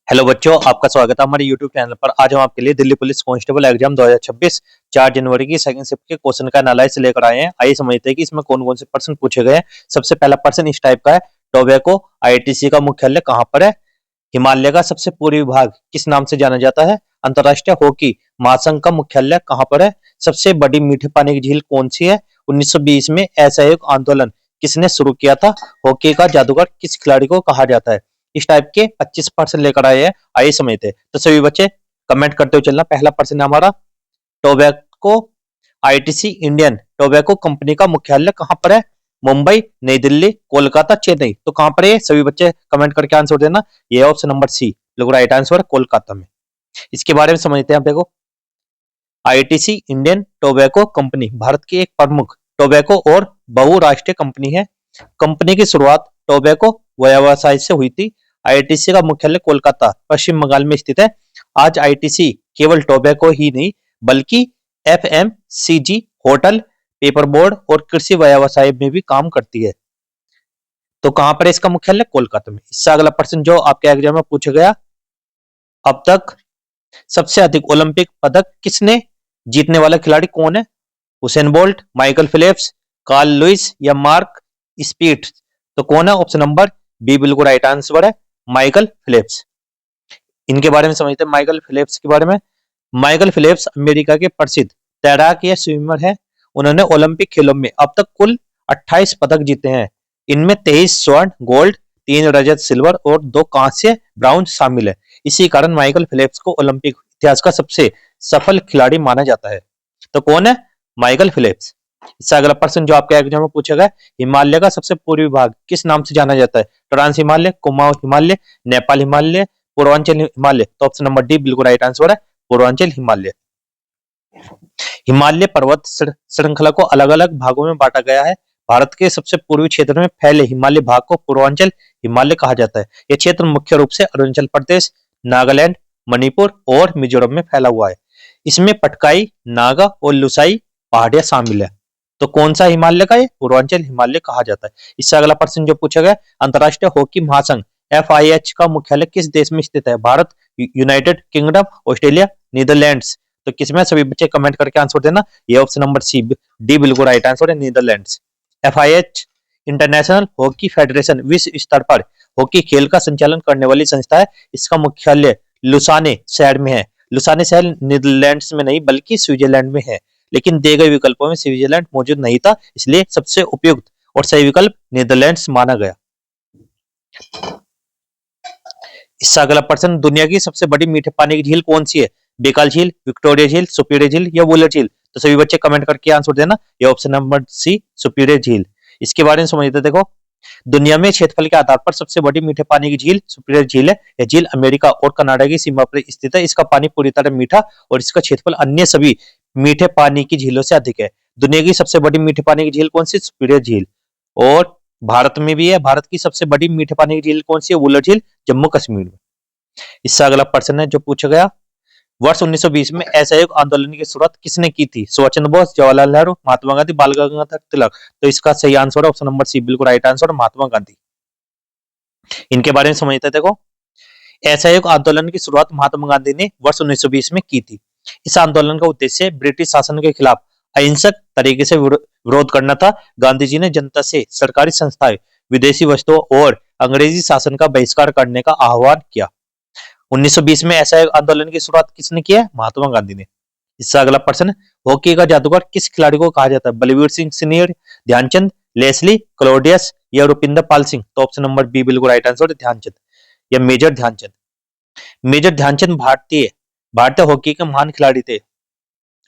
Hello बच्चों, आपका स्वागत है हमारे यूट्यूब चैनल पर। आज हम आपके लिए दिल्ली पुलिस कांस्टेबल एग्जाम 2026 4 जनवरी की सेकंड शिफ्ट के क्वेश्चन का एनालाइज लेकर आए हैं। आइए समझते हैं कि इसमें कौन कौन से प्रश्न पूछे गए हैं। सबसे पहला प्रश्न इस टाइप का है, टोबैको आईटीसी का मुख्यालय कहाँ पर है? हिमालय का सबसे पूर्वी भाग किस नाम से जाना जाता है? अंतरराष्ट्रीय हॉकी महासंघ का मुख्यालय कहाँ पर है? सबसे बड़ी मीठे पानी की झील कौन सी है? 1920 में असहयोग आंदोलन किसने शुरू किया था? हॉकी का जादूगर किस खिलाड़ी को कहा जाता है? इस टाइप के 25% लेकर आए हैं। आइए समझते हैं। तो सभी बच्चे कमेंट करते हुए चलना। पहला प्रश्न है हमारा, tobacco ITC Indian tobacco company का मुख्यालय कहाँ पर है? मुंबई, नई दिल्ली, कोलकाता, चेन्नई। तो कहां पर है? सभी बच्चे कमेंट करके आंसर देना। ये ऑप्शन नंबर सी लोग राइट आंसर है, कोलकाता में। इसके बारे में समझते हैं। आप देखो, ITC Indian tobacco company Bharat की एक प्रमुख टोबैको और बहुराष्ट्रीय कंपनी है। कंपनी की शुरुआत टोबैको व्यवसाय से हुई थी। आईटीसी का मुख्यालय कोलकाता पश्चिम बंगाल में स्थित है। आज आईटीसी केवल टोबैको ही नहीं बल्कि एफएमसीजी, होटल, पेपर बोर्ड और कृषि व्यवसाय में भी काम करती है। तो कहां पर है इसका मुख्यालय? कोलकाता में। इससे अगला प्रश्न जो आपके एग्जाम में पूछा गया, अब तक सबसे अधिक ओलंपिक पदक किसने जीतने वाला खिलाड़ी कौन है? Usain Bolt, Michael Phelps, Carl Lewis या मार्क स्पीड। तो कौन है? ऑप्शन नंबर बी बिल्कुल राइट आंसर है, माइकल फिलिप्स। इनके बारे में समझते हैं। माइकल फिलिप्स के बारे में, माइकल फिलिप्स अमेरिका के प्रसिद्ध तैराक या स्विमर है। उन्होंने ओलंपिक खेलों में अब तक कुल 28 पदक जीते हैं। इनमें 23 स्वर्ण, गोल्ड, 3 रजत, सिल्वर और 2 कांस्य, ब्राउन्ज शामिल है। इसी कारण माइकल फिलिप्स को ओलंपिक इतिहास का सबसे सफल खिलाड़ी माना जाता है। तो कौन है? Michael Phelps. इससे अगला प्रश्न जो आपके एग्जाम में पूछा गया, हिमालय का सबसे पूर्वी भाग किस नाम से जाना जाता है? ट्रांस हिमालय, कुमाऊं हिमालय, नेपाल हिमालय, पूर्वांचल हिमालय। तो ऑप्शन नंबर डी बिल्कुल राइट आंसर है, पूर्वांचल हिमालय। हिमालय पर्वत श्रृंखला को अलग अलग भागों में बांटा गया है। भारत के सबसे पूर्वी क्षेत्र में फैले हिमालय भाग को पूर्वांचल हिमालय कहा जाता है। यह क्षेत्र मुख्य रूप से अरुणाचल प्रदेश, नागालैंड, मणिपुर और मिजोरम में फैला हुआ है। इसमें पटकाई, नागा और लुसाई पहाड़ियां शामिल है। तो कौन सा हिमालय का? ये पूर्वांचल हिमालय कहा जाता है। इससे अगला प्रश्न जो पूछा गया, अंतरराष्ट्रीय हॉकी महासंघ FIH का मुख्यालय किस देश में स्थित है? Bharat, United kingdom, Australia, Netherlands. तो किसमें? सभी बच्चे कमेंट करके आंसर देना। ये ऑप्शन नंबर सी डी बिल्कुल राइट आंसर है, Netherlands. FIH international hockey federation विश्व स्तर पर हॉकी खेल का संचालन करने वाली संस्था है। इसका मुख्यालय लुसाने शहर में है। लुसाने शहर नीदरलैंड्स में नहीं बल्कि स्विट्जरलैंड में है, लेकिन दिए गए विकल्पों में स्विट्जरलैंड मौजूद नहीं था, इसलिए सबसे उपयुक्त और सही विकल्प नीदरलैंड्स माना गया। इससे अगला प्रश्न, दुनिया की सबसे बड़ी मीठे पानी की झील कौन सी है? बेकाल झील, विक्टोरिया झील, सुपीरियर झील या वुलर झील। तो सभी बच्चे कमेंट करके आंसर देना। ये ऑप्शन नंबर सी सुपीरियर झील। इसके बारे में समझते, देखो, दुनिया में क्षेत्रफल के आधार पर सबसे बड़ी मीठे पानी की झील सुपीरियर झील है। यह झील अमेरिका और कनाडा की सीमा पर स्थित है। इसका पानी पूरी तरह मीठा और इसका क्षेत्रफल अन्य सभी मीठे पानी की झीलों से अधिक है। दुनिया की सबसे बड़ी मीठे पानी की झील कौन सी? सुपीरियर झील। और भारत में भी है। भारत की सबसे बड़ी मीठे पानी की झील कौन सी है? वुलर झील, जम्मू कश्मीर में। इससे अगला प्रश्न है जो पूछा गया, वर्ष 1920 में असहयोग आंदोलन की शुरुआत किसने की थी? सुभाष चंद्र बोस, जवाहरलाल नेहरू, महात्मा गांधी, बाल गंगाधर तिलक। तो इसका सही आंसर है ऑप्शन नंबर सी बिल्कुल राइट आंसर, महात्मा गांधी। इनके बारे में समझते हैं। देखो, असहयोग आंदोलन की शुरुआत महात्मा गांधी ने वर्ष 1920 में की थी। इस आंदोलन का उद्देश्य ब्रिटिश शासन के खिलाफ अहिंसक तरीके से विरोध करना था। गांधी जी ने जनता से सरकारी संस्थाएं, विदेशी वस्तुओं और अंग्रेजी शासन का बहिष्कार करने का आह्वान किया। 1920 में असहयोग आंदोलन की शुरुआत किसने की है? महात्मा गांधी ने। इससे अगला प्रश्न, हॉकी का जादूगर किस खिलाड़ी को कहा जाता है? बलबीर सिंह सीनियर, ध्यानचंद, लेस्ली क्लॉडियस या रुपिंदर पाल सिंह। तो ऑप्शन नंबर बी बिल्कुल राइट आंसर, ध्यानचंद या मेजर ध्यानचंद। मेजर ध्यानचंद भारतीय भारतीय हॉकी के महान खिलाड़ी थे।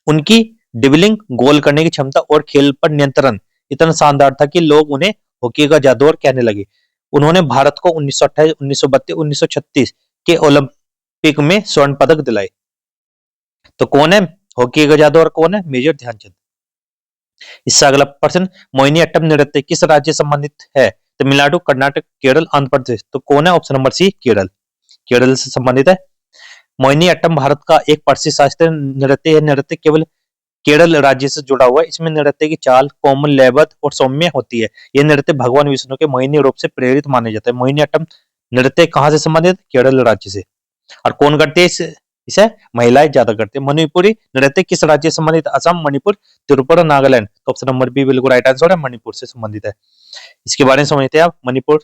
उनकी ड्रिबलिंग, गोल करने की क्षमता और खेल पर नियंत्रण इतना शानदार था कि लोग उन्हें हॉकी का जादूगर कहने लगे। उन्होंने भारत को 1928, 1932, 1936 के ओलंपिक में स्वर्ण पदक दिलाए। तो कौन है हॉकी का जादूगर? कौन है? मेजर ध्यानचंद। इससे अगला प्रश्न, मोहिनीअट्टम नृत्य किस राज्य से संबंधित है? तमिलनाडु, कर्नाटक, केरल, आंध्र प्रदेश। तो कौन है? Option number C Kerala, Kerala से संबंधित है। मोहिनीअट्टम भारत का एक प्रसिद्ध शास्त्रीय नृत्य है। नृत्य केवल केरल राज्य से जुड़ा हुआ है। इसमें नृत्य की चाल कोमल, लयबद्ध और सौम्य होती है। यह नृत्य भगवान विष्णु के मोहिनी रूप से प्रेरित माने जाते हैं। मोहिनीअट्टम नृत्य कहां से संबंधित? केरल राज्य से। और कौन करते हैं इसे? महिलाएं ज्यादा करते हैं। मणिपुरी नृत्य किस राज्य से संबंधित? असम, मणिपुर, त्रिपुरा, नागालैंड। तो ऑप्शन नंबर बी बिल्कुल राइट आंसर है, मणिपुर से संबंधित है। इसके बारे में समझते हैं आप। मणिपुर,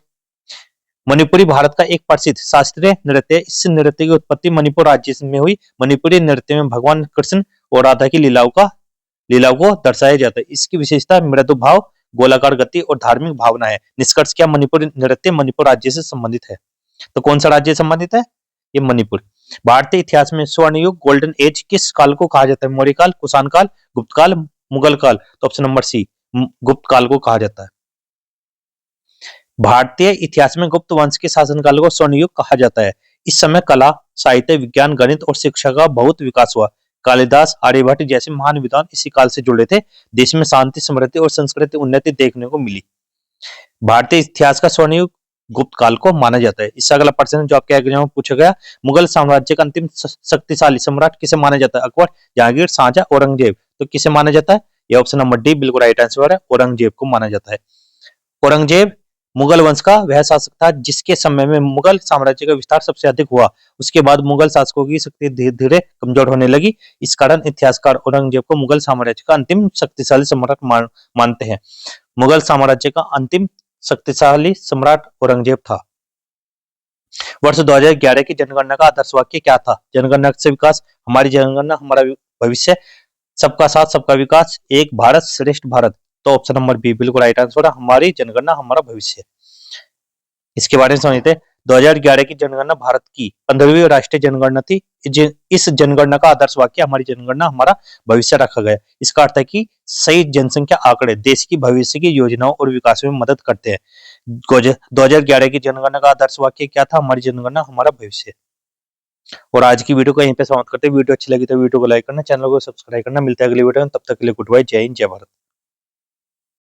मणिपुरी भारत का एक प्रसिद्ध शास्त्रीय नृत्य है। इस नृत्य की उत्पत्ति मणिपुर राज्य में हुई। मणिपुरी नृत्य में भगवान कृष्ण और राधा की लीलाओं को दर्शाया जाता है। इसकी विशेषता मृदु भाव, गोलाकार गति और धार्मिक भावना है। निष्कर्ष क्या? मणिपुरी नृत्य मणिपुर राज्य से संबंधित है। तो कौन सा राज्य से संबंधित है? ये मणिपुर। भारतीय इतिहास में स्वर्ण युग, गोल्डन एज किस काल को कहा जाता है? मौर्य काल, कुषाण काल, गुप्त काल, मुगल काल। तो ऑप्शन नंबर सी गुप्त काल को कहा जाता है। भारतीय इतिहास में गुप्त वंश के शासनकाल को स्वर्ण युग कहा जाता है। इस समय कला, साहित्य, विज्ञान, गणित और शिक्षा का बहुत विकास हुआ। कालिदास, आर्यभट्ट जैसे महान विद्वान इसी काल से जुड़े थे। देश में शांति, समृद्धि और संस्कृति उन्नति देखने को मिली। भारतीय इतिहास का स्वर्ण युग गुप्त काल को माना जाता है। इससे अगला प्रश्न जो आपके एग्जाम में पूछा गया, मुगल साम्राज्य का अंतिम शक्तिशाली सम्राट किसे माना जाता है? अकबर, जहांगीर, शाहजहां, औरंगजेब। तो किसे माना जाता है? यह ऑप्शन नंबर डी बिल्कुल राइट आंसर है, औरंगजेब को माना जाता है। औरंगजेब मुगल वंश का वह शासक था जिसके समय में मुगल साम्राज्य का विस्तार सबसे अधिक हुआ। उसके बाद मुगल शासकों की शक्ति धीरे धीरे कमजोर होने लगी। इस कारण इतिहासकार औरंगजेब को मुगल साम्राज्य का अंतिम शक्तिशाली सम्राट मानते हैं। मुगल साम्राज्य का अंतिम शक्तिशाली सम्राट औरंगजेब था। वर्ष 2011 की जनगणना का आदर्श वाक्य क्या था? जनगणना से विकास, हमारी जनगणना हमारा भविष्य, सबका साथ सबका विकास, एक भारत श्रेष्ठ भारत। तो ऑप्शन नंबर बी बिल्कुल राइट आंसर है, हमारी जनगणना हमारा भविष्य। इसके बारे में समझते हैं। 2011 की जनगणना भारत की 15वीं राष्ट्रीय जनगणना थी। इस जनगणना का आदर्श वाक्य हमारी जनगणना हमारा भविष्य रखा गया। इसका अर्थ है कि सही जनसंख्या आंकड़े देश की भविष्य की योजनाओं और विकास में मदद करते हैं। 2011 की जनगणना का आदर्श वाक्य क्या था? हमारी जनगणना हमारा भविष्य। और आज की वीडियो को यहीं पे समाप्त करते हैं। वीडियो अच्छी लगी तो वीडियो को लाइक करना, चैनल को सब्सक्राइब करना। मिलते हैं अगली वीडियो में, तब तक के लिए गुड बाय, जय हिंद, जय भारत।